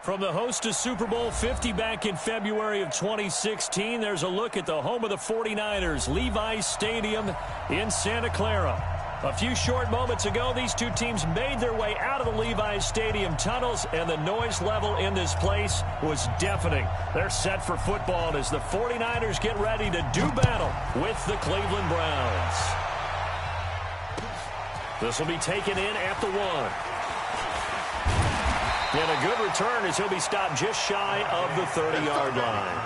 From the host to Super Bowl 50 back in February of 2016, there's a look at the home of the 49ers, Levi's Stadium in Santa Clara. A few short moments ago, these two teams made their way out of the Levi's Stadium tunnels, and the noise level in this place was deafening. They're set for football as the 49ers get ready to do battle with the Cleveland Browns. This will be taken in at the 1. And a good return as he'll be stopped just shy of the 30-yard line.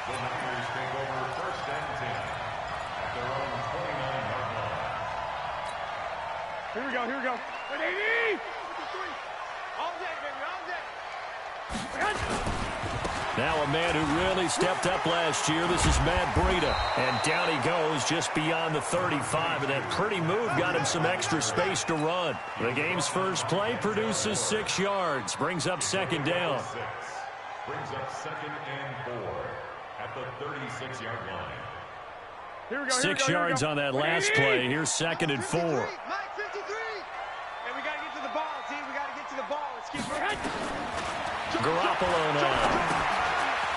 The Niners take over first and 10 at their own 29-yard line. Here we go, here we go. 180! All day, baby, all day. Now a man who really stepped up last year. This is Matt Breida. And down he goes just beyond the 35. And that pretty move got him some extra space to run. The game's first play produces 6 yards. Brings up second down. Brings up second and 4 at the 36-yard line. Here we go, 6 yards on that last play. Here's second and 4. Mike 53. And we got to get to the ball, team. We got to get to the ball. Let's keep going. Garoppolo now.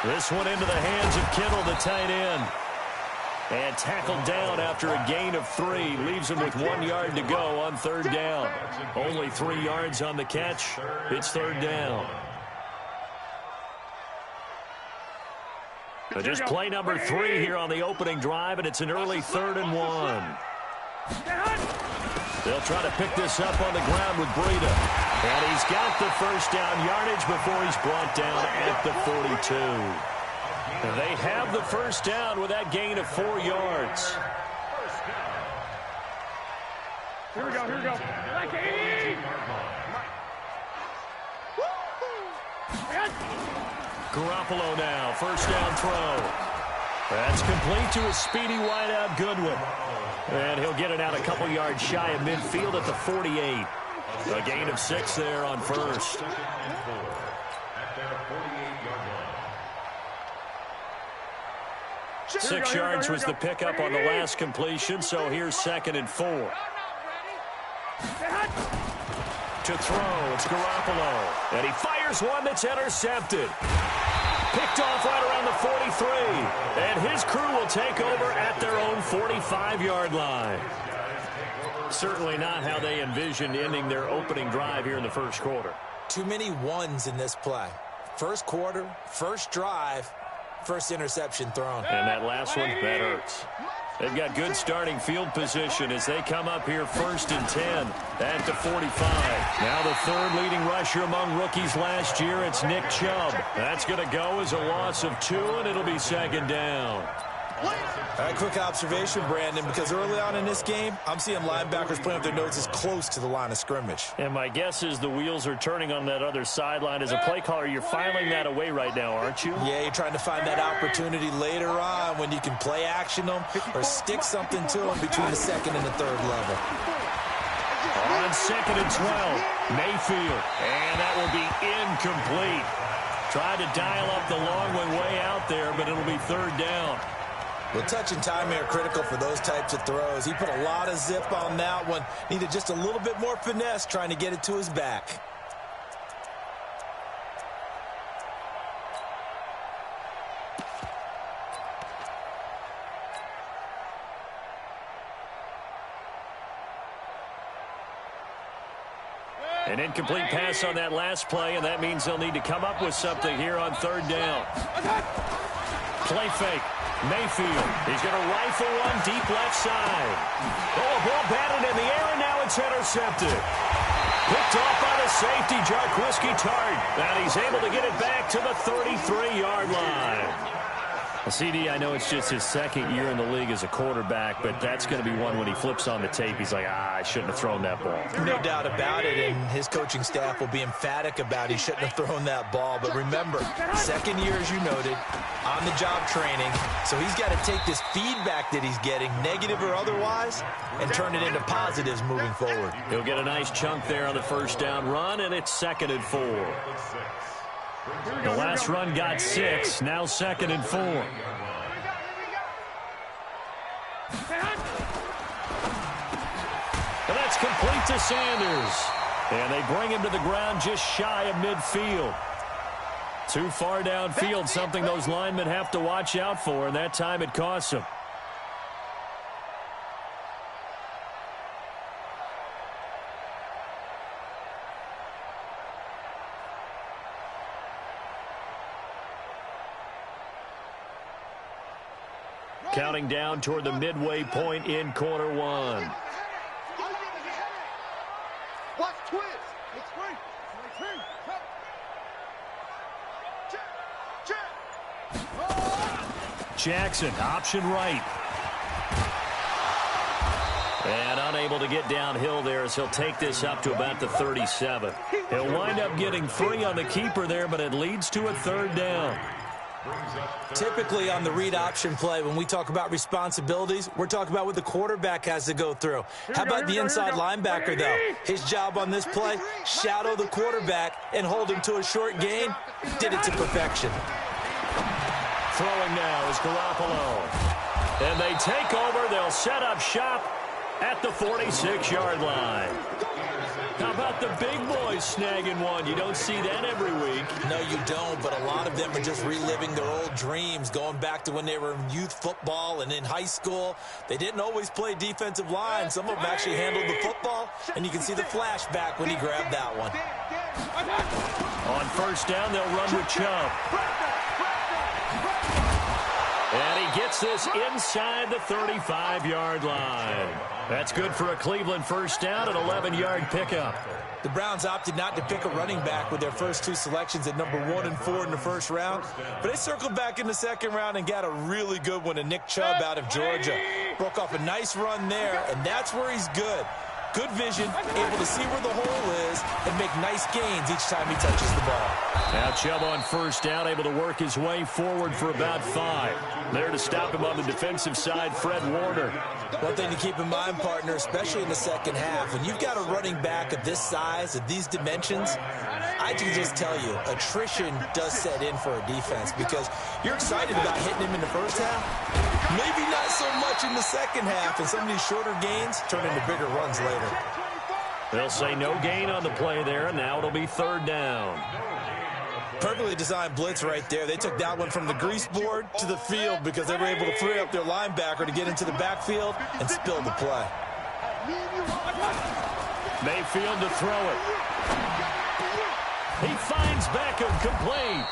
This one into the hands of Kittle, the tight end. And tackled down after a gain of 3. Leaves him with 1 yard to go on third down. Only 3 yards on the catch. It's third down. So just play number 3 here on the opening drive, and it's an early 3rd and 1. They'll try to pick this up on the ground with Breida. And he's got the first down yardage before he's brought down at the 42. And they have the first down with that gain of 4 yards. Here we go, here we go. Like 80! Garoppolo now, first down throw. That's complete to a speedy wideout Goodwin. And he'll get it out a couple yards shy of midfield at the 48. A gain of 6 there on first. Second and 4 at their 48-yard line. 6 yards was the pickup on the last completion, so here's second and 4. To throw, it's Garoppolo. And he fires one that's intercepted. Picked off right around the 43. And his crew will take over at their own 45-yard line. Certainly not how they envisioned ending their opening drive here in the first quarter. Too many ones in this play. First quarter, first drive, first interception thrown. And that last one, that hurts. They've got good starting field position as they come up here first and 10 at the 45. Now the third leading rusher among rookies last year, it's Nick Chubb. That's going to go as a loss of 2, and it'll be second down. All right, quick observation, Brandon, because early on in this game, I'm seeing linebackers putting up their noses close to the line of scrimmage. And my guess is the wheels are turning on that other sideline. As a play caller, you're filing that away right now, aren't you? Yeah, you're trying to find that opportunity later on when you can play action them or stick something to them between the second and the third level. On second and 12, Mayfield. And that will be incomplete. Tried to dial up the long one way out there, but it'll be third down. Well, touch and timing are critical for those types of throws. He put a lot of zip on that one. Needed just a little bit more finesse trying to get it to his back. An incomplete pass on that last play, and that means they'll need to come up with something here on third down. Play fake. Mayfield. He's going to rifle one deep left side. Oh, a ball batted in the air, and now it's intercepted. Picked off by the safety, Jarquiski Tart. And he's able to get it back to the 33-yard line. CD, I know it's just his second year in the league as a quarterback, but that's going to be one when he flips on the tape. He's like, I shouldn't have thrown that ball. No doubt about it, and his coaching staff will be emphatic about he shouldn't have thrown that ball. But remember, second year, as you noted, on-the-job training, so he's got to take this feedback that he's getting, negative or otherwise, and turn it into positives moving forward. He'll get a nice chunk there on the first down run, and it's second and 4. The last run got 6, now second and 4. And that's complete to Sanders. And they bring him to the ground just shy of midfield. Too far downfield, something those linemen have to watch out for, and that time it costs them. Counting down toward the midway point in quarter one. Watch twist. Jackson, option right. And unable to get downhill there as he'll take this up to about the 37. He'll wind up getting 3 on the keeper there, but it leads to a third down. Typically on the read option play, when we talk about responsibilities, we're talking about what the quarterback has to go through. How about the inside linebacker, though? His job on this play, shadow the quarterback and hold him to a short gain. Did it to perfection. Throwing now is Garoppolo. And they take over. They'll set up shop at the 46-yard line. How about the big boys snagging one? You don't see that every week. No, you don't, but a lot of them are just reliving their old dreams, going back to when they were in youth football and in high school. They didn't always play defensive line. Some of them actually handled the football, and you can see the flashback when he grabbed that one. On first down, they'll run with Chubb. And he gets this inside the 35-yard line. That's good for a Cleveland first down, an 11-yard pickup. The Browns opted not to pick a running back with their first 2 selections at number 1 and 4 in the first round. But they circled back in the second round and got a really good one in Nick Chubb out of Georgia. Broke off a nice run there, and that's where he's good. Good vision, able to see where the hole is, and make nice gains each time he touches the ball. Now Chubb on first down, able to work his way forward for about 5. There to stop him on the defensive side, Fred Warner. One thing to keep in mind, partner, especially in the second half, when you've got a running back of this size, of these dimensions, I can just tell you, attrition does set in for a defense because you're excited about hitting him in the first half. Maybe not so much in the second half, and some of these shorter gains turn into bigger runs later. They'll say no gain on the play there, and now it'll be third down. Perfectly designed blitz right there. They took that one from the grease board to the field because they were able to free up their linebacker to get into the backfield and spill the play. Mayfield to throw it. He finds Beckham complete.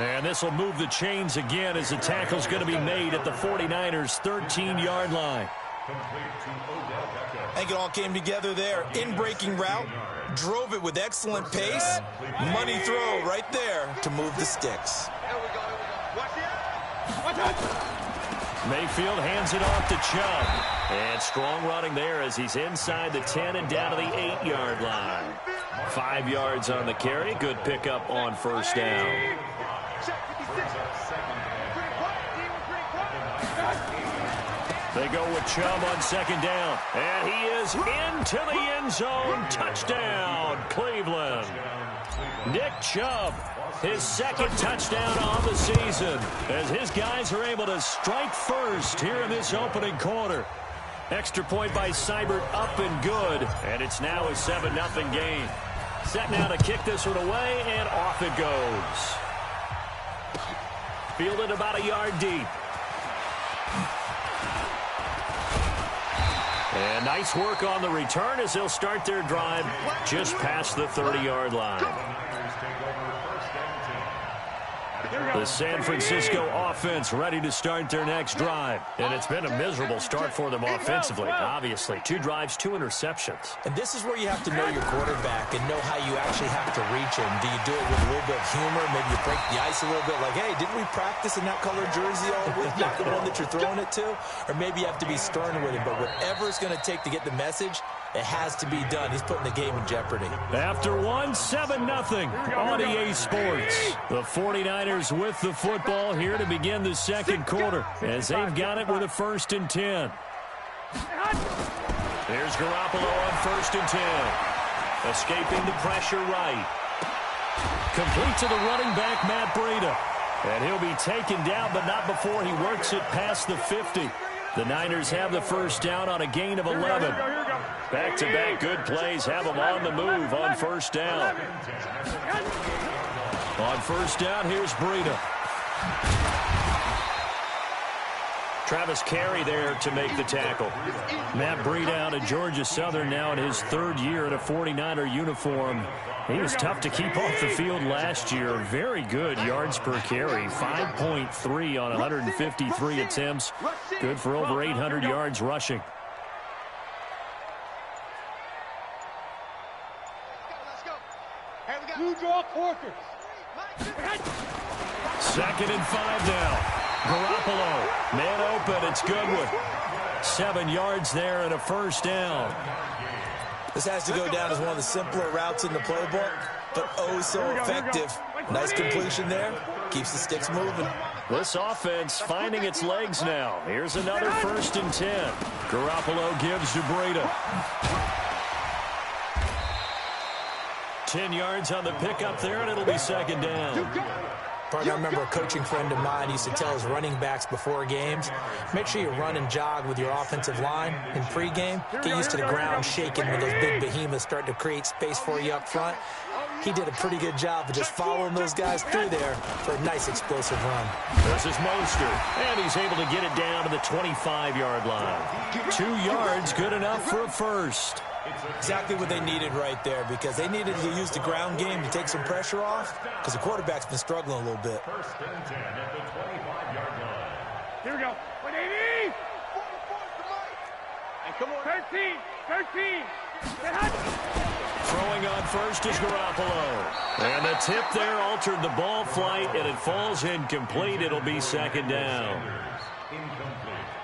And this will move the chains again as the tackle's going to be made at the 49ers' 13-yard line. I think it all came together there. In-breaking route, drove it with excellent pace. Money throw right there to move the sticks. Mayfield hands it off to Chubb. And strong running there as he's inside the 10 and down to the 8-yard line. 5 yards on the carry. Good pickup on first down. They go with Chubb on second down. And he is into the end zone. Touchdown, Cleveland. Nick Chubb, his second touchdown on the season, as his guys are able to strike first here in this opening quarter. Extra point by Seibert, up and good. And it's now a 7-0 game. Set now to kick this one away, and off it goes. Fielded about a yard deep. And nice work on the return as they'll start their drive just past the 30-yard line. The San Francisco offense ready to start their next drive. And it's been a miserable start for them offensively, obviously. 2 drives, 2 interceptions. And this is where you have to know your quarterback and know how you actually have to reach him. Do you do it with a little bit of humor? Maybe you break the ice a little bit like, hey, didn't we practice in that colored jersey all week? Not the one that you're throwing it to? Or maybe you have to be stern with him. But whatever it's going to take to get the message, it has to be done. He's putting the game in jeopardy. After 7-0 on EA Sports. The 49ers with the football here to begin the second quarter as they've got it with a 1st and 10. Here's Garoppolo on 1st and 10. Escaping the pressure right. Complete to the running back, Matt Breida. And he'll be taken down, but not before he works it past the 50. The Niners have the first down on a gain of 11. Back-to-back good plays have them on the move on first down. On first down, here's Breida. Travis Carey there to make the tackle. Matt Breida out of Georgia Southern now in his third year in a 49er uniform. He was tough to keep off the field last year. Very good yards per carry. 5.3 on 153 attempts. Good for over 800 yards rushing. You draw quarters. 2nd and 5 now. Garoppolo, man open, it's Goodwin. 7 yards there and a first down. This has to go down as one of the simpler routes in the playbook, but oh so effective. Nice completion there. Keeps the sticks moving. This offense finding its legs now. Here's another 1st and 10. Garoppolo gives to Breida. 10 yards on the pickup there, and it'll be 2nd down. I remember a coaching friend of mine used to tell his running backs before games, make sure you run and jog with your offensive line in pregame. Get used to the ground shaking when those big behemoths start to create space for you up front. He did a pretty good job of just following those guys through there for a nice explosive run. This is Mostert, and he's able to get it down to the 25-yard line. 2 yards, good enough for a first. Exactly what they needed right there, because they needed to use the ground game to take some pressure off, because the quarterback's been struggling a little bit. 1st and 10 at the 25-yard line. Here we go. 180. And come on. 13. Throwing on first is Garoppolo. And the tip there altered the ball flight, and it falls incomplete. It'll be 2nd down.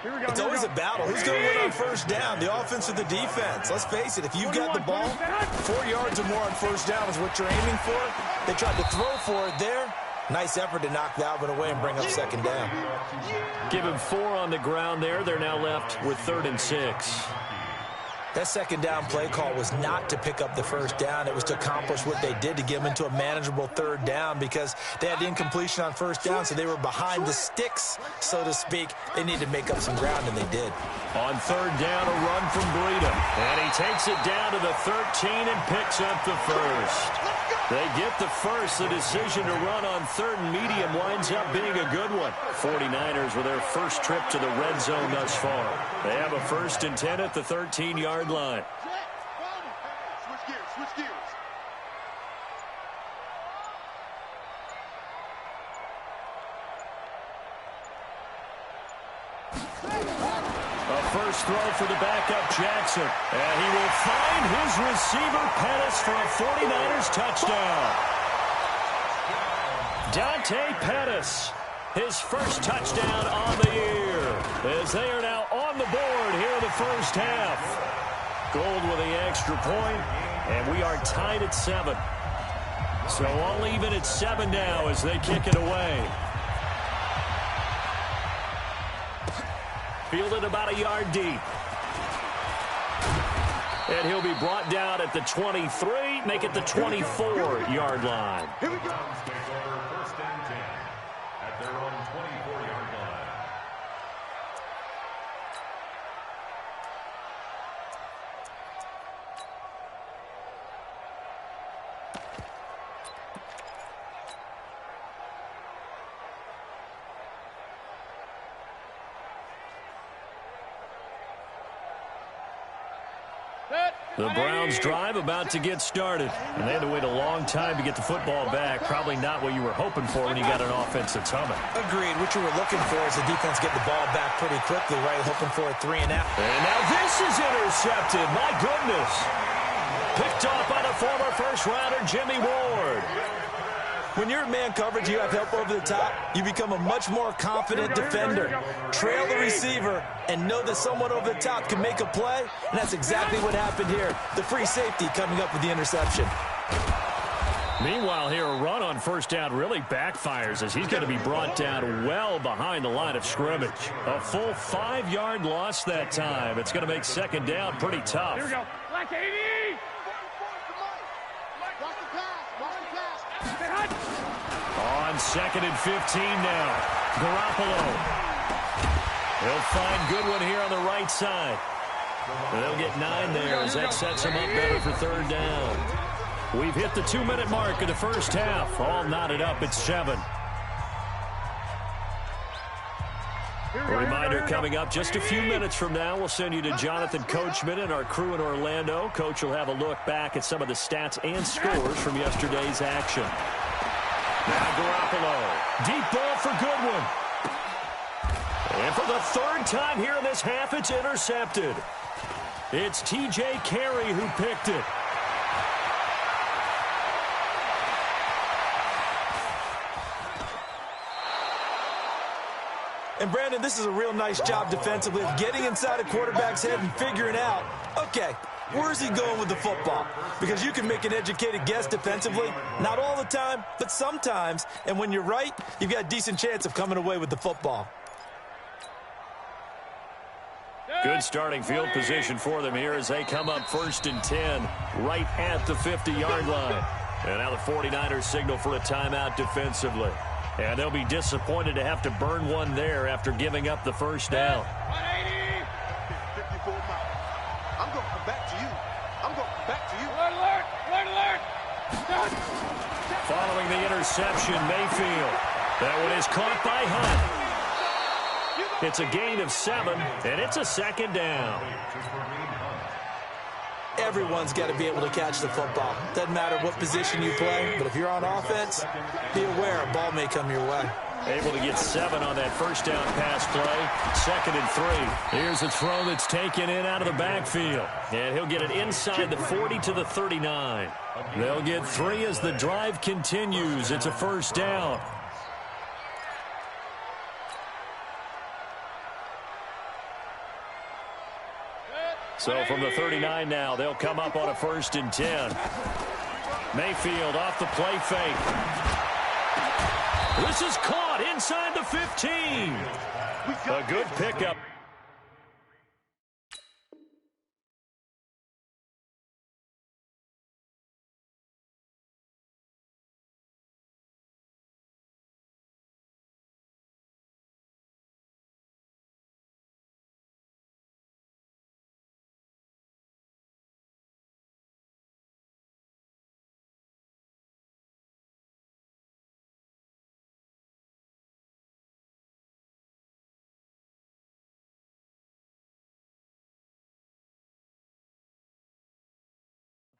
It's always a battle. Who's going to win on first down, the offense or the defense? Let's face it, if you've got the ball, 4 yards or more on first down is what you're aiming for. They tried to throw for it there. Nice effort to knock Alvin away and bring up 2nd down. Give him 4 on the ground there. They're now left with 3rd and 6. That 2nd down play call was not to pick up the first down. It was to accomplish what they did, to get them into a manageable 3rd down, because they had the incompletion on first down, so they were behind the sticks, so to speak. They needed to make up some ground, and they did. On 3rd down, a run from Breida. And he takes it down to the 13 and picks up the first. They get the first. The decision to run on 3rd and medium winds up being a good one. 49ers with their first trip to the red zone thus far. They have a 1st and 10 at the 13-yard line. Switch gears. A first throw for the backup Jackson. And he will find his receiver Pettis for a 49ers touchdown. Dante Pettis, his first touchdown on the year, as they are now on the board here in the first half. Gold with the extra point, and we are tied at 7. So all even at 7 now as they kick it away. Fielded about a yard deep. And he'll be brought down at the 23, make it the 24-yard line. Here we go. Take over 1st and 10 at their own 24-yard line. The Browns drive about to get started. And they had to wait a long time to get the football back. Probably not what you were hoping for when you got an offense that's humming. Agreed. What you were looking for is the defense get the ball back pretty quickly, right? Hoping for a 3-and-out. And now this is intercepted. My goodness. Picked off by the former first-rounder Jimmy Ward. When you're in man coverage, you have help over the top, you become a much more confident defender. Trail the receiver and know that someone over the top can make a play, and that's exactly what happened here. The free safety coming up with the interception. Meanwhile, here a run on first down really backfires as he's going to be brought down well behind the line of scrimmage. A full 5-yard loss that time. It's going to make 2nd down pretty tough. Here we go. Black 80. On 2nd and 15 now. Garoppolo. He'll find Goodwin here on the right side. They'll get 9 there as that sets him up better for 3rd down. We've hit the 2-minute mark of the first half. All knotted up at 7. A reminder coming up just a few minutes from now. We'll send you to Jonathan Coachman and our crew in Orlando. Coach will have a look back at some of the stats and scores from yesterday's action. Now Garoppolo. Deep ball for Goodwin. And for the third time here in this half, it's intercepted. It's T.J. Carey who picked it. And, Brandon, this is a real nice job defensively of getting inside a quarterback's head and figuring out, okay, where's he going with the football? Because you can make an educated guess defensively. Not all the time, but sometimes. And when you're right, you've got a decent chance of coming away with the football. Good starting field position for them here as they come up 1st and 10 right at the 50-yard line. And now the 49ers signal for a timeout defensively. And they'll be disappointed to have to burn one there after giving up the first down. 180. 54 miles. I'm going to come back to you. I'm going to come back to you. Alert, alert, alert, alert. Following the interception, Mayfield. That one is caught by Hunt. It's a gain of 7, and it's a 2nd down. Everyone's got to be able to catch the football. Doesn't matter what position you play, but if you're on offense, be aware a ball may come your way. Able to get 7 on that first down pass play. 2nd and 3. Here's a throw that's taken in out of the backfield. And he'll get it inside the 40 to the 39. They'll get 3 as the drive continues. It's a 1st down. So from the 39 now, they'll come up on a 1st and 10. Mayfield off the play fake. This is caught inside the 15. A good pickup.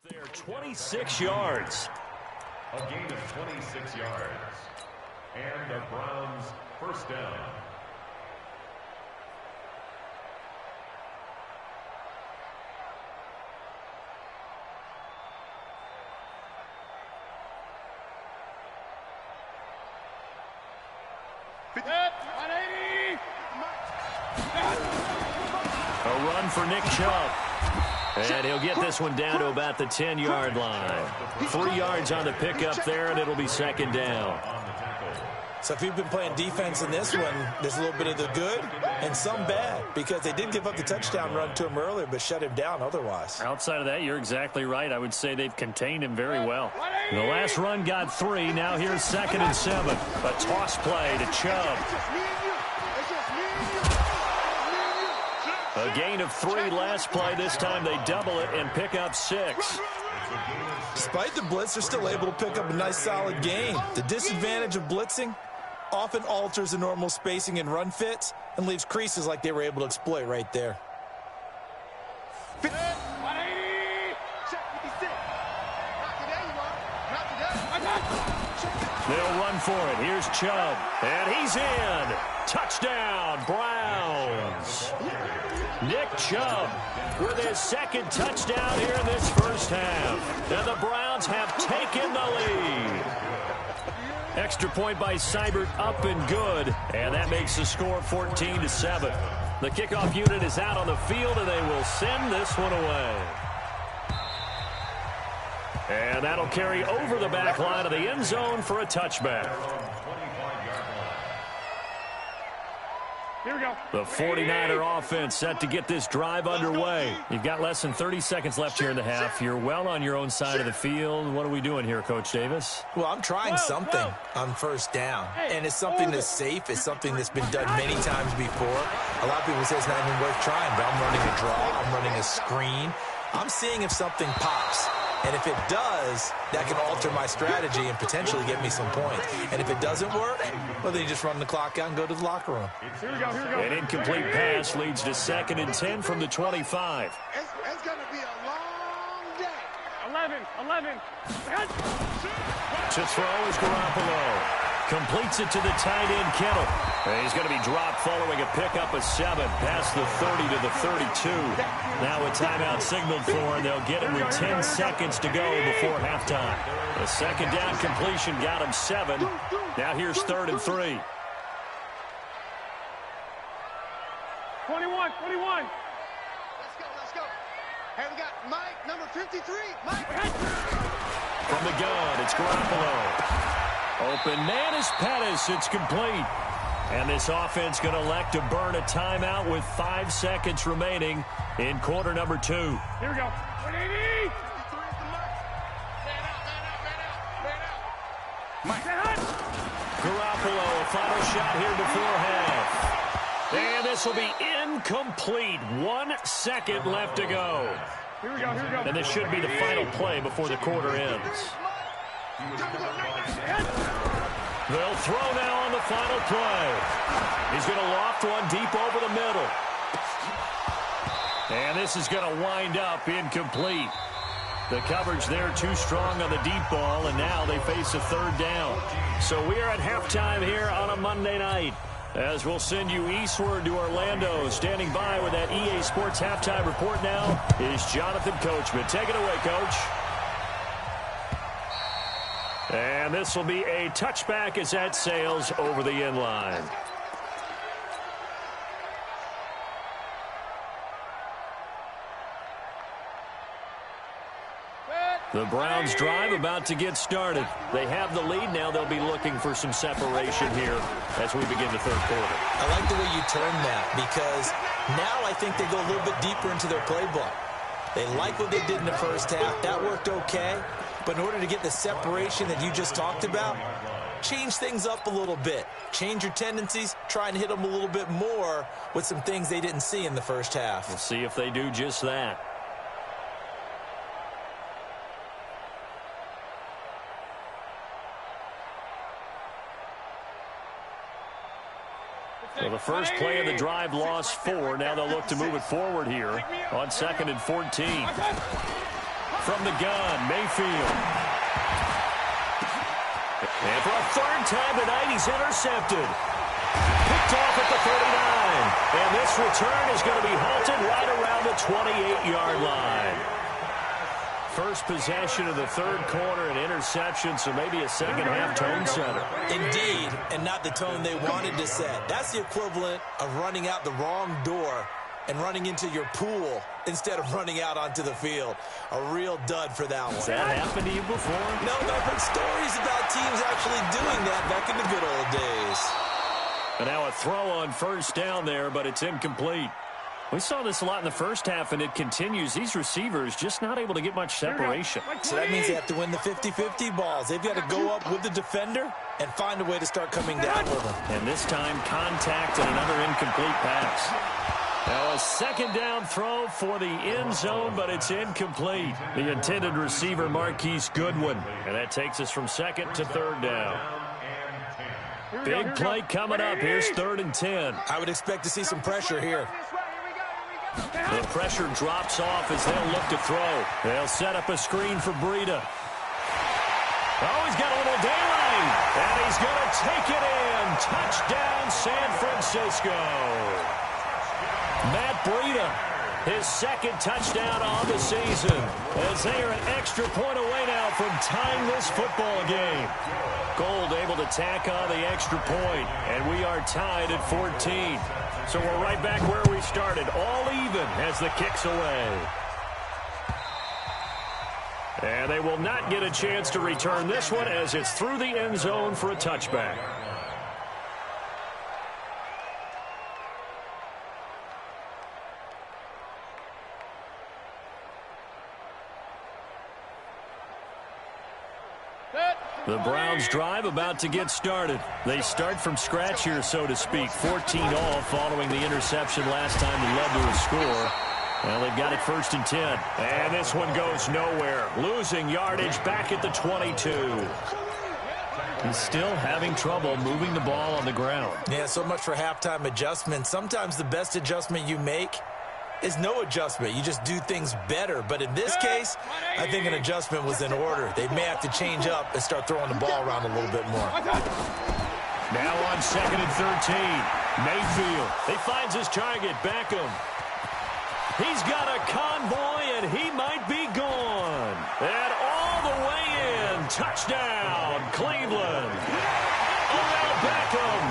They're 26 yards. A gain of 26 yards. And the Browns' 1st down. A run for Nick Chubb. And he'll get this one down to about the 10-yard line. 3 yards on the pickup there, and it'll be 2nd down. So if you've been playing defense in this one, there's a little bit of the good and some bad, because they did give up the touchdown run to him earlier but shut him down otherwise. Outside of that, you're exactly right. I would say they've contained him very well. The last run got 3. Now here's 2nd and 7. A toss play to Chubb. A gain of 3 last play. This time they double it and pick up 6. Despite the blitz, they're still able to pick up a nice solid gain. The disadvantage of blitzing often alters the normal spacing and run fits and leaves creases like they were able to exploit right there. They'll run for it. Here's Chubb. And he's in. Touchdown, Browns. Nick Chubb with his 2nd touchdown here in this first half. And the Browns have taken the lead. Extra point by Seibert, up and good. And that makes the score 14-7. The kickoff unit is out on the field, and they will send this one away. And that'll carry over the back line of the end zone for a touchback. Here we go. The 49er offense set to get this drive underway. You've got less than 30 seconds left here in the half. You're well on your own side of the field. What are we doing here, Coach Davis? Well, I'm trying something on 1st down, and it's something that's safe. It's something that's been done many times before. A lot of people say it's not even worth trying, but I'm running a draw. I'm running a screen. I'm seeing if something pops. And if it does, that can alter my strategy and potentially get me some points. And if it doesn't work, well, then you just run the clock out and go to the locker room. Here we go, here we go. An incomplete pass leads to 2nd and 10 from the 25. It's going to be a long day. 11. To throw is Garoppolo. Completes it to the tight end, Kittle. And he's going to be dropped following a pickup of 7 past the 30 to the 32. Now a timeout signaled for, and they'll get him with 10 seconds to go before halftime. The 2nd down completion got him 7. Now here's 3rd and 3. 21. Let's go. Hey, we got Mike, number 53. Mike. From the gun, it's Garoppolo. Open man is Pettis. It's complete. And this offense going to elect to burn a timeout with 5 seconds remaining in quarter number 2. Here we go. 180. Garoppolo, a final shot here before half. And this will be incomplete. 1 second left to go. Here we go. And this should be the final play before the quarter ends. They'll throw now on the final play. He's going to loft one deep over the middle. And this is going to wind up incomplete. The coverage there too strong on the deep ball, and now they face a 3rd down. So we are at halftime here on a Monday night, as we'll send you eastward to Orlando. Standing by with that EA Sports halftime report now is Jonathan Coachman. Take it away, Coach. And this will be a touchback as that sails over the end line. The Browns drive about to get started. They have the lead now. They'll be looking for some separation here as we begin the 3rd quarter. I like the way you turn that, because now I think they go a little bit deeper into their playbook. They like what they did in the first half. That worked okay. But in order to get the separation that you just talked about, change things up a little bit. Change your tendencies. Try and hit them a little bit more with some things they didn't see in the first half. We'll see if they do just that. So the first play of the drive lost 4. Now they'll look to move it forward here on 2nd and 14. From the gun, Mayfield. And for a 3rd time tonight, he's intercepted. Picked off at the 39. And this return is going to be halted right around the 28-yard line. First possession of the 3rd quarter, an interception, so maybe a second-half tone setter. Indeed, and not the tone they wanted to set. That's the equivalent of running out the wrong door and running into your pool instead of running out onto the field. A real dud for that one. Has that happened to you before? No, but I've heard stories about teams actually doing that back in the good old days. And now a throw on 1st down there, but it's incomplete. We saw this a lot in the first half, and it continues. These receivers just not able to get much separation. So that means they have to win the 50-50 balls. They've got to go up with the defender and find a way to start coming down with them. And this time, contact and another incomplete pass. Now a 2nd down throw for the end zone, but it's incomplete. The intended receiver, Marquise Goodwin. And that takes us from 2nd to 3rd down. Big play coming up. Here's 3rd and 10. I would expect to see some pressure here. The pressure drops off as they'll look to throw. They'll set up a screen for Breida. Oh, he's got a little daylight. And he's going to take it in. Touchdown, San Francisco. Matt Breida, his 2nd touchdown on the season, as they are an extra point away now from tying this football game. Gold able to tack on the extra point, and we are tied at 14. So we're right back where we started, all even as the kick's away. And they will not get a chance to return this one as it's through the end zone for a touchback. The Browns drive about to get started. They start from scratch here, so to speak. 14 all following the interception last time that led to a score. Well, they've got it 1st and 10. And this one goes nowhere. Losing yardage back at the 22. He's still having trouble moving the ball on the ground. Yeah, so much for halftime adjustment. Sometimes the best adjustment you make is no adjustment. You just do things better. But in this case, I think an adjustment was in order. They may have to change up and start throwing the ball around a little bit more. Now on 2nd and 13. Mayfield. He finds his target, Beckham. He's got a convoy, and he might be gone. And all the way in. Touchdown, Cleveland. Odell Beckham,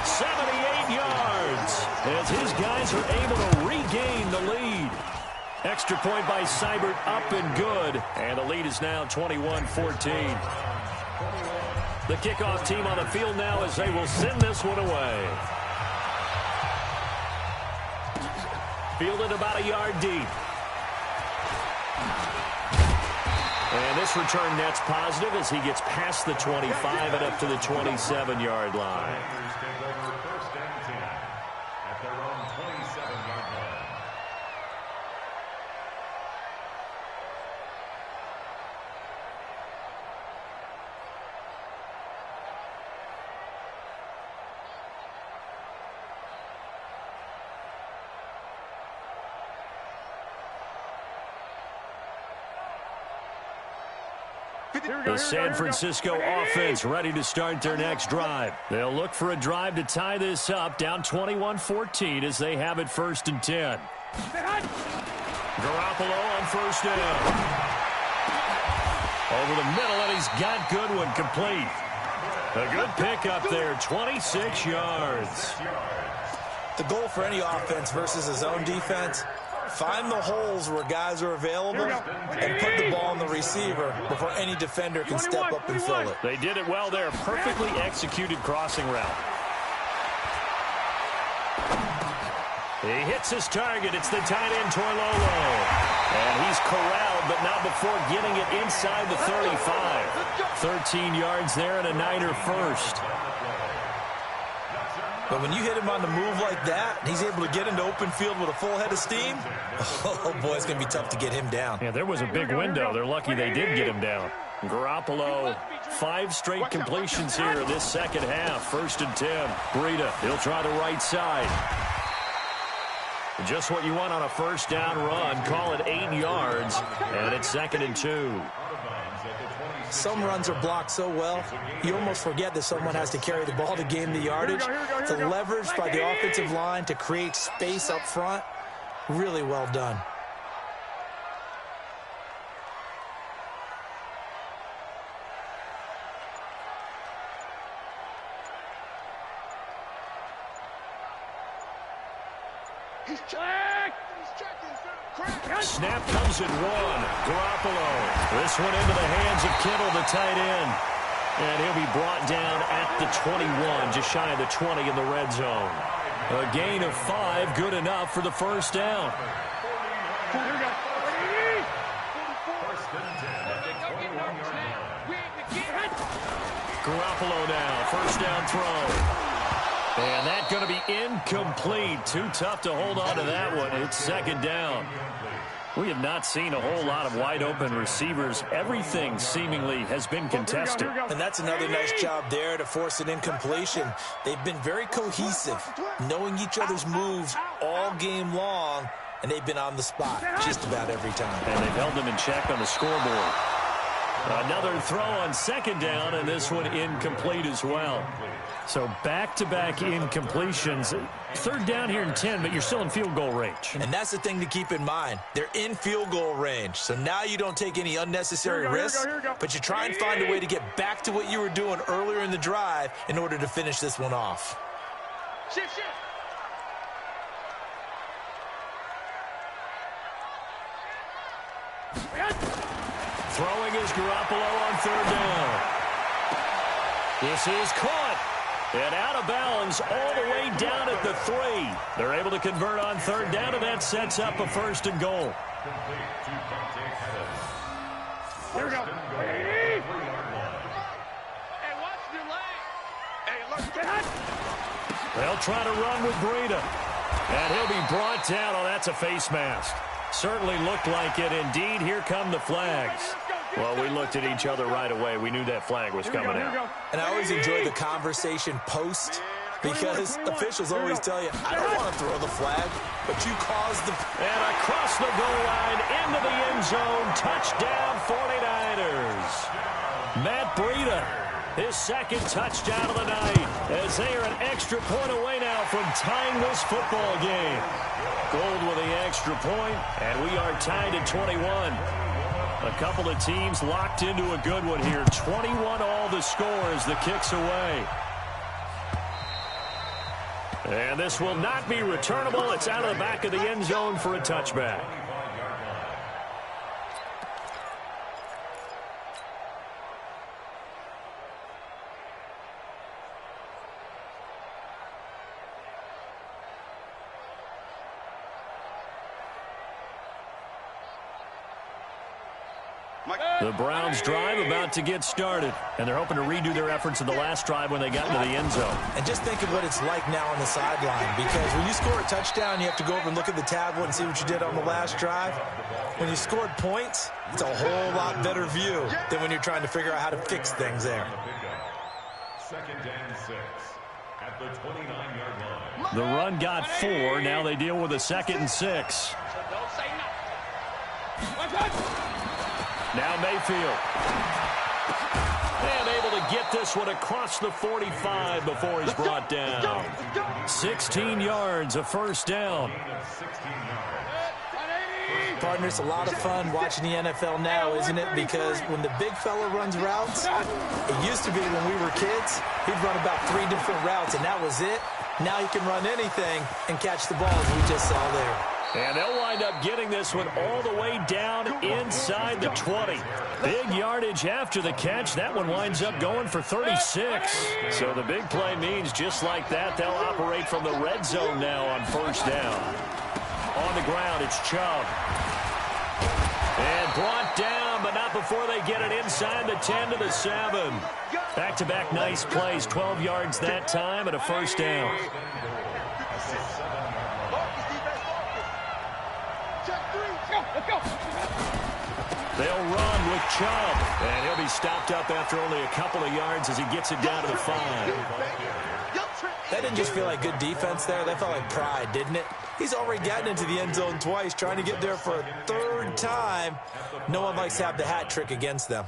78 yards. As his guys are able to regain the lead. Extra point by Seibert, up and good. And the lead is now 21-14. The kickoff team on the field now as they will send this one away. Fielded about a yard deep. And this return net's positive as he gets past the 25 and up to the 27-yard line. The San Francisco offense ready to start their next drive. They'll look for a drive to tie this up, down 21-14 as they have it 1st and 10. Garoppolo on 1st down. Over the middle, and he's got Goodwin complete. A good pickup there, 26 yards. The goal for any offense versus his own defense, find the holes where guys are available and put the ball on the receiver before any defender can step up and fill it. They did it well there. Perfectly executed crossing route. He hits his target. It's the tight end, Toilolo. And he's corralled, but not before getting it inside the 35. 13 yards there and a Niner first. But when you hit him on the move like that, he's able to get into open field with a full head of steam. Oh, boy, it's going to be tough to get him down. Yeah, there was a big window. They're lucky they did get him down. Garoppolo, 5 straight completions here in this second half. 1st and 10. Breida, he'll try the right side. Just what you want on a 1st down run. Call it 8 yards, and it's 2nd and 2. Some runs are blocked so well, you almost forget that someone has to carry the ball to gain the yardage. The leverage by the offensive line to create space up front, really well done. He's checked. Snap comes at 1. Garoppolo. This one into the hands of Kittle, the tight end. And he'll be brought down at the 21, just shy of the 20 in the red zone. A gain of 5, good enough for the 1st down. Garoppolo now, 1st down throw. And that's going to be incomplete. Too tough to hold on to that one. It's 2nd down. We have not seen a whole lot of wide-open receivers. Everything seemingly has been contested. And that's another nice job there to force an incompletion. They've been very cohesive, knowing each other's moves all game long, and they've been on the spot just about every time. And they've held them in check on the scoreboard. Another throw on 2nd down, and this one incomplete as well. So back-to-back incompletions. 3rd down here in 10, but you're still in field goal range. And that's the thing to keep in mind. They're in field goal range. So now you don't take any unnecessary risks, but you try and find a way to get back to what you were doing earlier in the drive in order to finish this one off. Shift. Throwing is Garoppolo on 3rd down. This is caught. And out of bounds all the way down at the 3. They're able to convert on 3rd down, and that sets up a 1st and goal. Here we go. Hey, watch your leg. Hey, look, get hot. They'll try to run with Breida. And he'll be brought down. Oh, that's a face mask. Certainly looked like it. Indeed, here come the flags. Well, we looked at each other right away. We knew that flag was coming out. And I always enjoy the conversation post, because officials always tell you, I don't want to throw the flag, but you caused the... And across the goal line, into the end zone, touchdown 49ers. Matt Breida, his second touchdown of the night, as they are an extra point away now from tying this football game. Gold with the extra point, and we are tied at 21. A couple of teams locked into a good one here. 21 all the scores, the kicks away. And this will not be returnable. It's out of the back of the end zone for a touchback. The Browns' drive about to get started, and they're hoping to redo their efforts in the last drive when they got into the end zone. And just think of what it's like now on the sideline, because when you score a touchdown, you have to go over and look at the tablet and see what you did on the last drive. When you scored points, it's a whole lot better view than when you're trying to figure out how to fix things there. Second and 6 at the 29-yard line. The run got 4. Now they deal with a 2nd and 6. Now Mayfield. And able to get this one across the 45 before he's brought down. 16 yards, a first down. Partner, it's a lot of fun watching the NFL now, isn't it? Because when the big fella runs routes, it used to be when we were kids, he'd run about 3 different routes, and that was it. Now he can run anything and catch the ball, as we just saw there. And they'll wind up getting this one all the way down inside the 20. Big yardage after the catch. That one winds up going for 36. So the big play means just like that, they'll operate from the red zone now on first down. On the ground, it's Chubb. And brought down, but not before they get it inside the 10 to the 7. Back-to-back nice plays, 12 yards that time and a first down. They'll run with Chubb, and he'll be stopped up after only a couple of yards as he gets it down to the 5. That didn't just feel like good defense there. That felt like pride, didn't it? He's already gotten into the end zone twice, trying to get there for a 3rd time. No one likes to have the hat trick against them.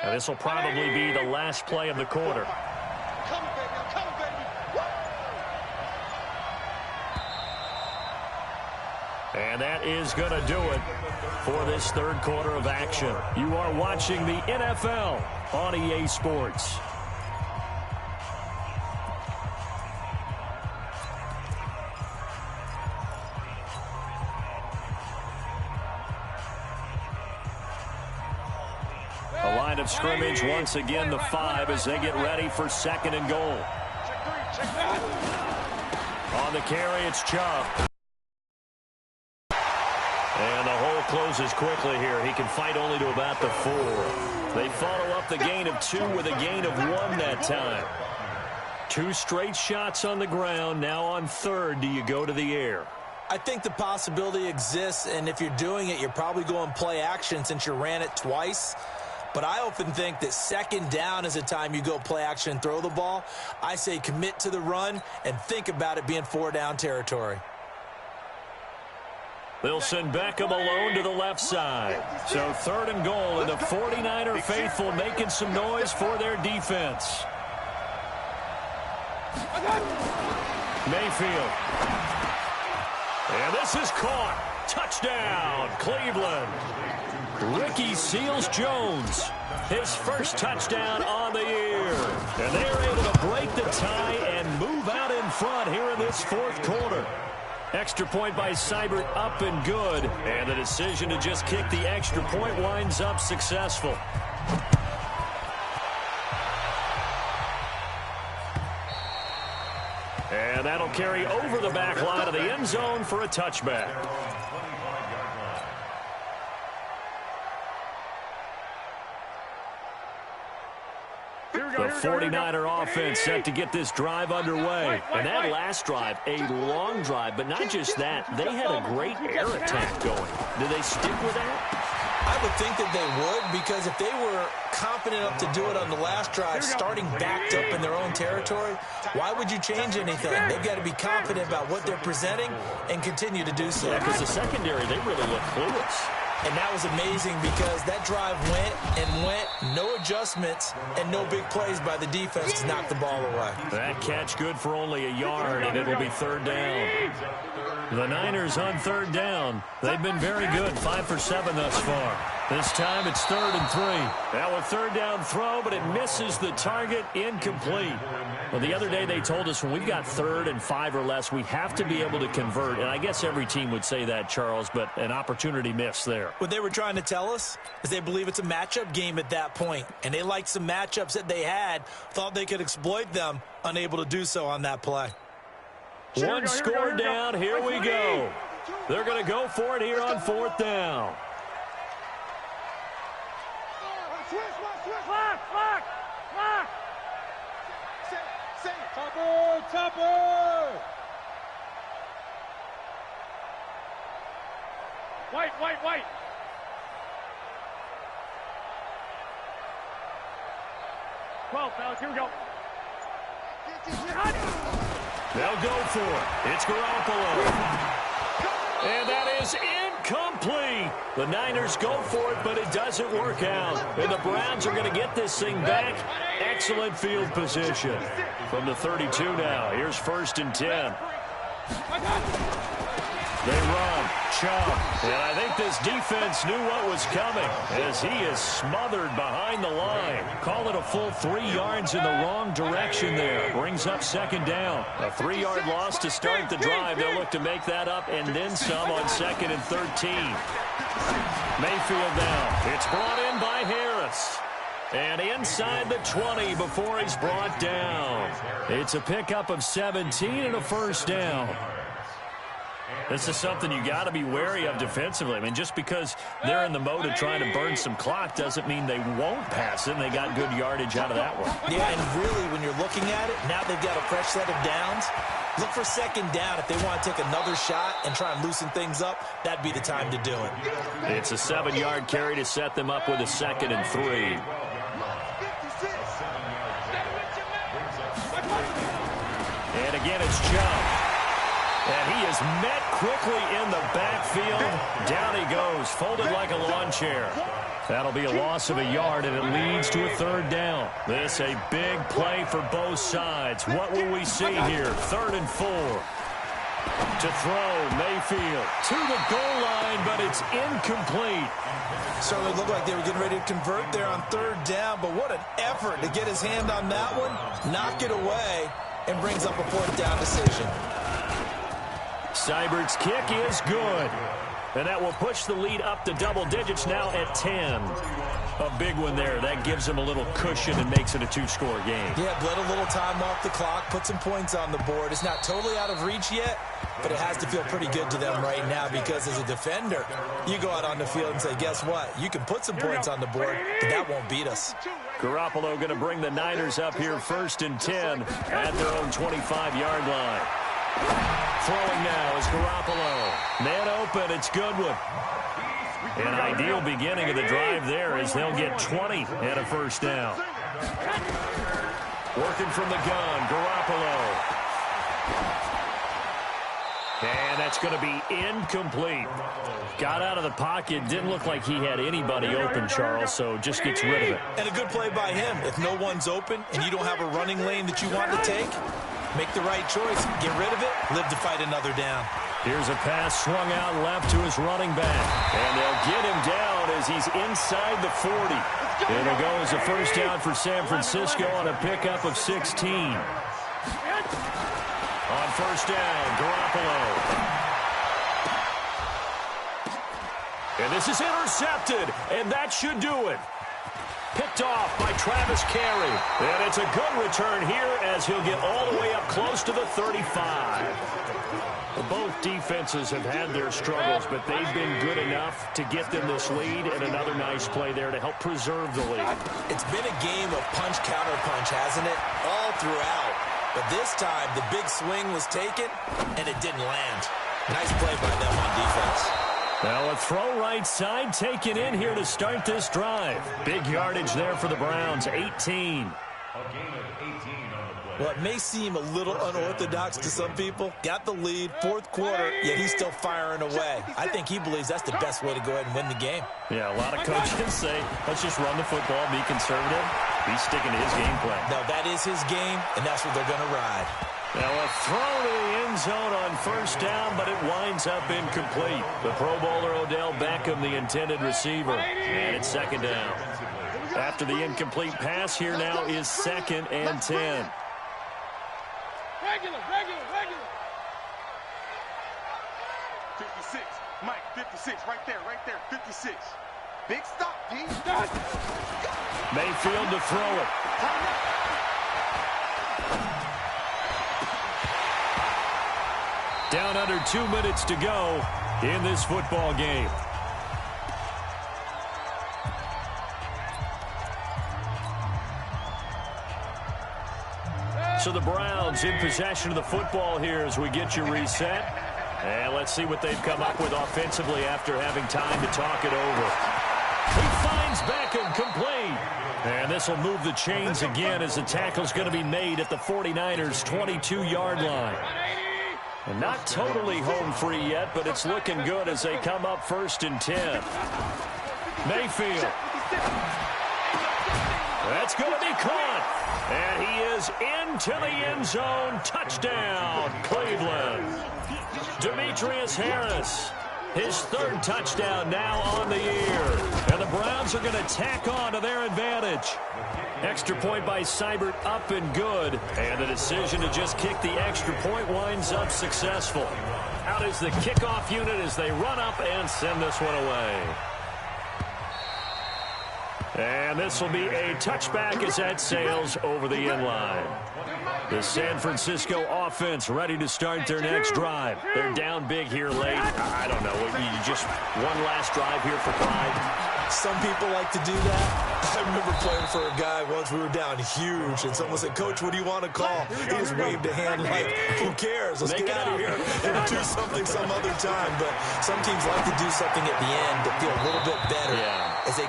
And this will probably be the last play of the quarter. And that is going to do it for this 3rd quarter of action. You are watching the NFL on EA Sports. Of scrimmage once again, the 5 as they get ready for 2nd and goal. On the carry, it's Chubb. And the hole closes quickly here. He can fight only to about the 4. They follow up the gain of 2 with a gain of 1 that time. 2 straight shots on the ground. Now on 3rd, do you go to the air? I think the possibility exists, and if you're doing it, you're probably going play action since you ran it twice. But I often think that 2nd down is a time you go play action and throw the ball. I say commit to the run and think about it being 4-down territory. They'll send Beckham alone to the left side. So 3rd and goal, and the 49er faithful making some noise for their defense. Mayfield. And this is caught. Touchdown, Cleveland. Ricky Seals-Jones, his first touchdown on the year. And they're able to break the tie and move out in front here in this 4th quarter. Extra point by Seibert up and good. And the decision to just kick the extra point winds up successful. That'll carry over the back line of the end zone for a touchback. The 49er offense set to get this drive underway. And that last drive, a long drive, but not just that. They had a great air attack going. Do they stick with that? I would think that they would, because if they were confident enough to do it on the last drive, starting backed up in their own territory, why would you change anything? They've got to be confident about what they're presenting and continue to do so. Yeah, because the secondary, they really look clueless. And that was amazing because that drive went and went, no adjustments, and no big plays by the defense to knock the ball away. That catch good for only a yard, and it'll be third down. The Niners on third down. They've been very good, 5 for 7 thus far. This time it's 3rd and 3. Now a third down throw, but it misses the target, incomplete. Well, the other day they told us when we've got 3rd and 5 or less, we have to be able to convert. And I guess every team would say that, Charles, but an opportunity missed there. What they were trying to tell us is they believe it's a matchup game at that point. And they liked some matchups that they had, thought they could exploit them, unable to do so on that play. One score down, here we go. They're going to go for it here on 4th down. Topper! White! 12, fellas, here we go. They'll go for it. It's Garoppolo. And that is incomplete. The Niners go for it, but it doesn't work out. And the Browns are going to get this thing back. Excellent field position. From the 32 now. Here's 1st and 10. They run, chop, and I think this defense knew what was coming as he is smothered behind the line. Call it a full 3 yards in the wrong direction there. Brings up 2nd down. A 3-yard loss to start the drive. They'll look to make that up and then some on 2nd and 13. Mayfield now. It's brought in by Harris. And inside the 20 before he's brought down. It's a pickup of 17 and a 1st down. This is something you got to be wary of defensively. I mean, just because they're in the mode of trying to burn some clock doesn't mean they won't pass it, and they got good yardage out of that one. Yeah, and really, when you're looking at it, now they've got a fresh set of downs. Look for 2nd down. If they want to take another shot and try and loosen things up, that'd be the time to do it. It's a 7-yard carry to set them up with a 2nd and 3. And again, it's Chubb. And he is met quickly in the backfield. Down he goes, folded like a lawn chair. That'll be a loss of a yard, and it leads to a 3rd down. This a big play for both sides. What will we see here? 3rd and 4. To throw, Mayfield to the goal line, but it's incomplete. Certainly looked like they were getting ready to convert there on 3rd down, but what an effort to get his hand on that one, knock it away, and brings up a 4th down decision. Seibert's kick is good. And that will push the lead up to double digits now at 10. A big one there. That gives them a little cushion and makes it a 2-score game. Yeah, bled a little time off the clock, put some points on the board. It's not totally out of reach yet, but it has to feel pretty good to them right now because as a defender, you go out on the field and say, guess what? You can put some points on the board, but that won't beat us. Garoppolo going to bring the Niners up here 1st and 10 at their own 25-yard line. Throwing now is Garoppolo. Man open, it's Goodwin. An ideal beginning of the drive there as they'll get 20 and a 1st down. Working from the gun, Garoppolo. And that's going to be incomplete. Got out of the pocket. Didn't look like he had anybody open, Charles, so just gets rid of it. And a good play by him. If no one's open and you don't have a running lane that you want to take, make the right choice. Get rid of it. Live to fight another down. Here's a pass swung out left to his running back. And they'll get him down as he's inside the 40. It'll go as a 1st down for San Francisco on a pickup of 16. On 1st down, Garoppolo. And this is intercepted, and that should do it. Picked picked off by Travis Carey. And it's a good return here as he'll get all the way up close to the 35. Both defenses have had their struggles, but they've been good enough to get them this lead, and another nice play there to help preserve the lead. It's been a game of punch-counter-punch, hasn't it? All throughout. But this time, the big swing was taken, and it didn't land. Nice play by them on defense. Well, a throw right side taken in here to start this drive. Big yardage there for the Browns, 18. A gain of 18 on the play. Well, it may seem a little unorthodox to some people. Got the lead, fourth quarter, yet he's still firing away. I think he believes that's the best way to go ahead and win the game. Yeah, a lot of coaches say, let's just run the football, be conservative. He's sticking to his game plan. No, that is his game, and that's what they're going to ride. Now a throw to the end zone on first down, but it winds up incomplete. The Pro Bowler Odell Beckham, the intended receiver, and it's second down. After the incomplete pass, here now is 2nd and 10. Regular. 56. Mike, 56. Right there. 56. Big stop, D. Mayfield to throw it. Down under 2 minutes to go in this football game. So the Browns in possession of the football here as we get you reset. And let's see what they've come up with offensively after having time to talk it over. He finds Beckham complete. And this will move the chains again as the tackle's going to be made at the 49ers' 22-yard line. And not totally home free yet, but it's looking good as they come up 1st and 10. Mayfield. That's going to be caught. And he is into the end zone. Touchdown, Cleveland. Demetrius Harris, his 3rd touchdown now on the year. And the Browns are going to tack on to their advantage. Extra point by Seibert up and good. And the decision to just kick the extra point winds up successful. Out is the kickoff unit as they run up and send this one away. And this will be a touchback as that sails over the end line. The San Francisco offense ready to start their next drive. They're down big here late. I don't know. You just one last drive here for pride. Some people like to do that. I remember playing for a guy once. We were down huge, and someone said, "Coach, what do you want to call?" He just waved a hand like, "Who cares? Let's get out of here and do something some other time." But some teams like to do something at the end to feel a little bit better as they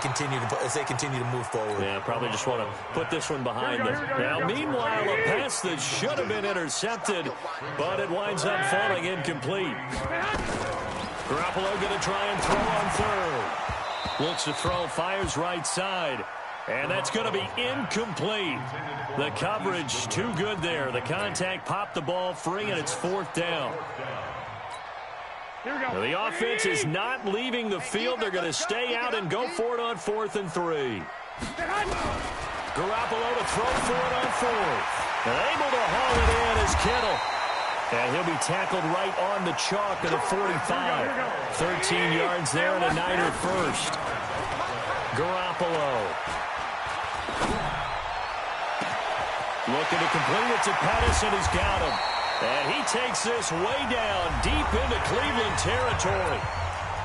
continue to move forward. Yeah, probably just want to put this one behind them. Now, meanwhile, a pass that should have been intercepted, but it winds up falling incomplete. Garoppolo going to try and throw on 3rd. Looks to throw, fires right side. And that's going to be incomplete. The coverage too good there. The contact popped the ball free, and it's 4th down. Now, the offense is not leaving the field. They're going to stay out and go for it on 4th and 3. Garoppolo to throw for it on 4th. And able to haul it in is Kittle. And he'll be tackled right on the chalk at the 45. 13 yards there and a Niner first. Garoppolo. Looking to complete it to Pettis, and he's got him. And he takes this way down deep into Cleveland territory.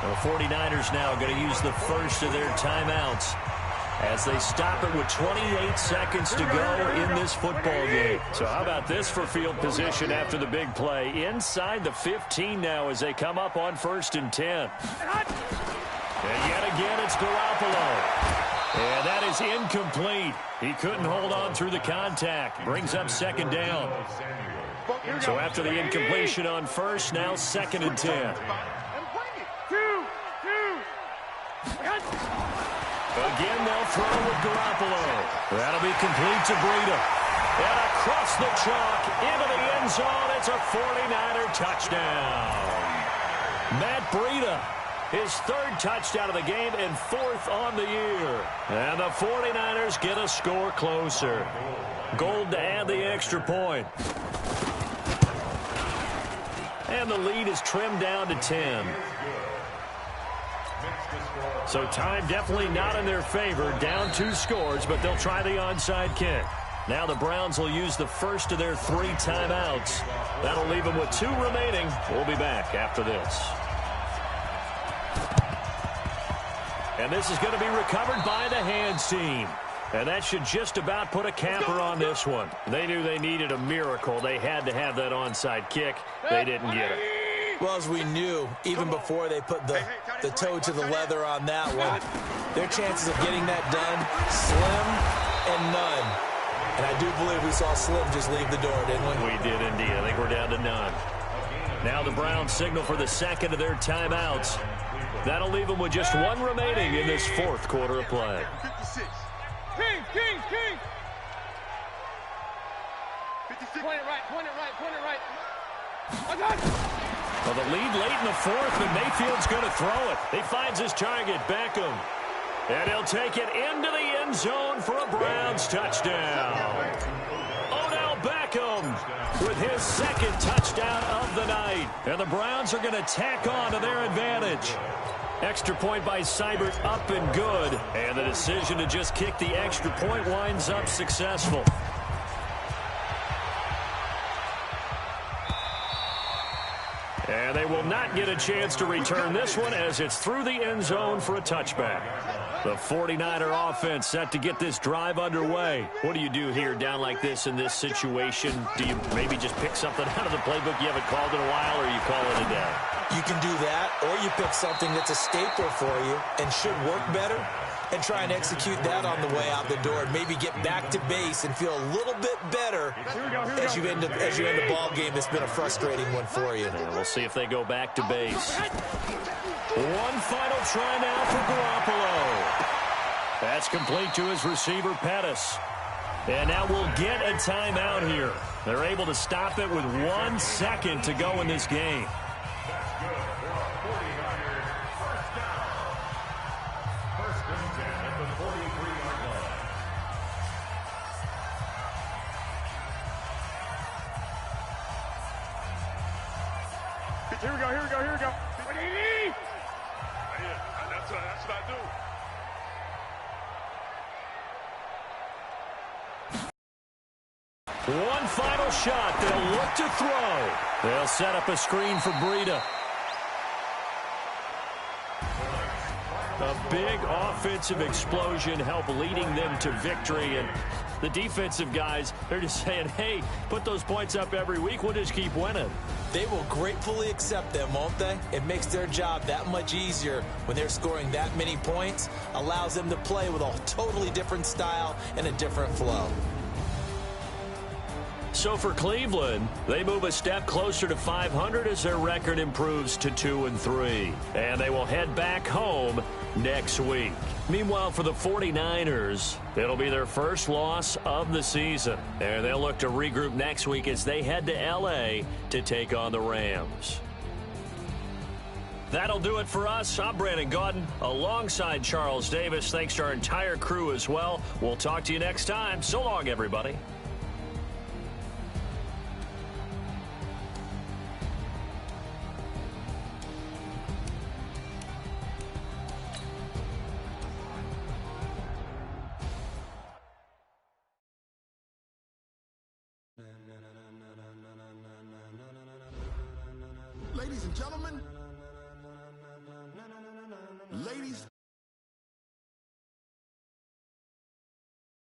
The 49ers now going to use the first of their timeouts as they stop it with 28 seconds to go in this football game. So how about this for field position after the big play? Inside the 15 now as they come up on 1st and 10. And yet again, it's Garoppolo. And that is incomplete. He couldn't hold on through the contact. Brings up 2nd down. So after the incompletion on 1st, now 2nd and 10. Again, they'll throw with Garoppolo. That'll be complete to Breida. And across the chalk into the end zone. It's a 49er touchdown. Matt Breida, his 3rd touchdown of the game and 4th on the year. And the 49ers get a score closer. Gold to add the extra point. And the lead is trimmed down to 10. Makes the score So time definitely not in their favor. Down 2 scores, but they'll try the onside kick. Now the Browns will use the first of their 3 timeouts. That'll leave them with 2 remaining. We'll be back after this. And this is going to be recovered by the hands team. And that should just about put a capper on this one. They knew they needed a miracle. They had to have that onside kick. They didn't get it. Well, as we knew, even before they put the toe to the leather on that one, their chances of getting that done, slim and none. And I do believe we saw Slim just leave the door, didn't we? We did indeed. I think we're down to none. Now the Browns signal for the second of their timeouts. That'll leave them with just 1 remaining in this 4th quarter of play. 56. King. 56. Point it right. Well, the lead late in the 4th, and Mayfield's going to throw it. He finds his target, Beckham. And he'll take it into the end zone for a Browns touchdown. Odell Beckham with his 2nd touchdown of the night. And the Browns are going to tack on to their advantage. Extra point by Seibert up and good. And the decision to just kick the extra point winds up successful. And they will not get a chance to return this one as it's through the end zone for a touchback. The 49er offense set to get this drive underway. What do you do here down like this in this situation? Do you maybe just pick something out of the playbook you haven't called in a while, or you call it a day? You can do that, or you pick something that's a staple for you and should work better and try and execute that on the way out the door and maybe get back to base and feel a little bit better as you end the ball game that's been a frustrating one for you. And we'll see if they go back to base. One final try now for Garoppolo. That's complete to his receiver, Pettis. And now we'll get a timeout here. They're able to stop it with 1 second to go in this game. Here we go. That's what I do. One final shot. They'll look to throw. They'll set up a screen for Breida. A big offensive explosion helped leading them to victory. And the defensive guys, they're just saying, hey, put those points up every week. We'll just keep winning. They will gratefully accept them, won't they? It makes their job that much easier when they're scoring that many points. Allows them to play with a totally different style and a different flow. So for Cleveland, they move a step closer to 500 as their record improves to 2-3. And they will head back home next week. Meanwhile, for the 49ers, it'll be their first loss of the season. And they'll look to regroup next week as they head to L.A. to take on the Rams. That'll do it for us. I'm Brandon Gaudin alongside Charles Davis. Thanks to our entire crew as well. We'll talk to you next time. So long, everybody. Ladies and gentlemen, ladies